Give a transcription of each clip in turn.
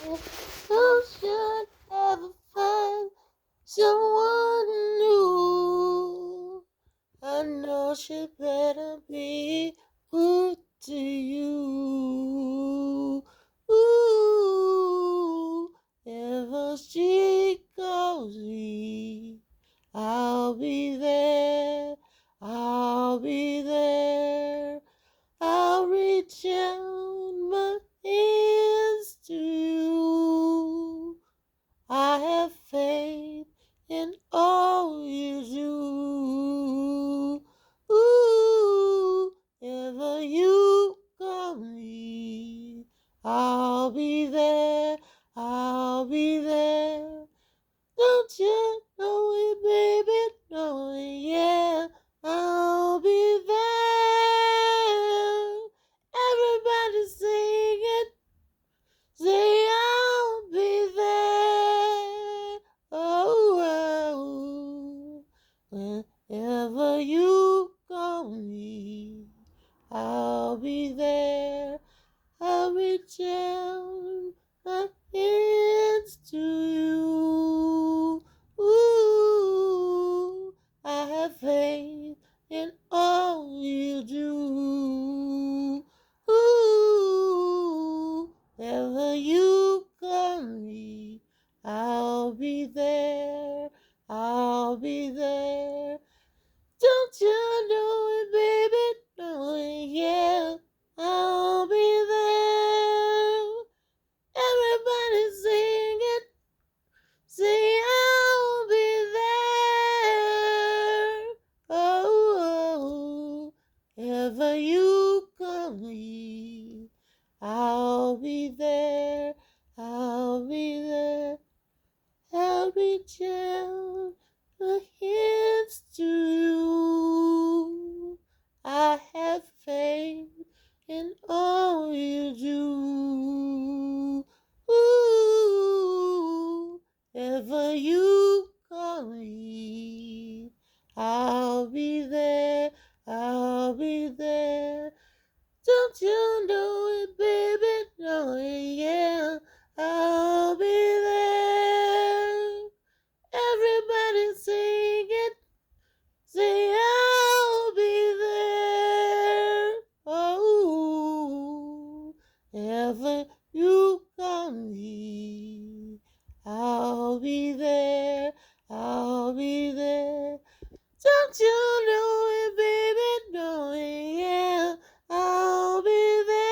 You should ever find someone new. I know she better be good to you. Ooh, ever she calls me, I'll be there. I'll be there. I'll reach out my hands to you. I have faith in all you do. Ooh, ever you call me, I'll be there. I'll be there. Don't you know it, baby? Know it, yeah. I'll be there. Everybody sing it. Say I'll be there. Oh, whenever you call me, I'll be there. I'll reach out my hands to you. Ooh, I have faith in all you do. Ooh, wherever you call me, I'll be there. I'll be there. Don't you know it, baby? Know it, yeah. I'll be there. Everybody sing it. Say I'll be there. Oh, ever you call me, I'll be there. I'll be there. I'll reach out my hands to you. I have faith in all you do. Ooh, ever you call me, I'll be there. I'll be there. Don't you know it, baby? Know it, yeah. I'll be there. Everybody sing it. Say I'll be there. Oh, ever you call me, I'll be there. I'll be there. Don't you know it, baby? Know it, yeah. I'll be there.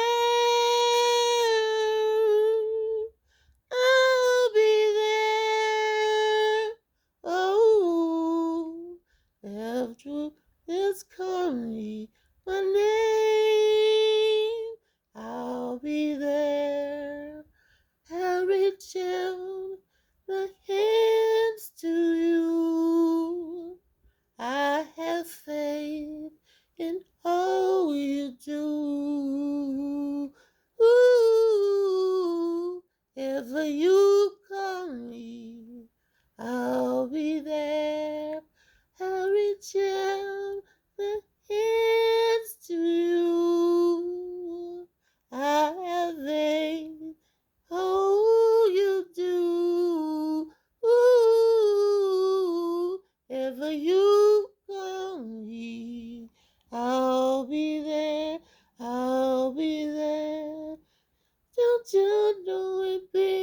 I'll be there. Oh, after this call me my name, I'll be there. I'll reach out my hands to you. I have faith in all you do. Ooh, ever you call me, I'll be there. I'll reach out my hands to you. I have faith, oh, you do. Ooh, ever you call me, I'll be there. I'll be there. Don't you know it, baby?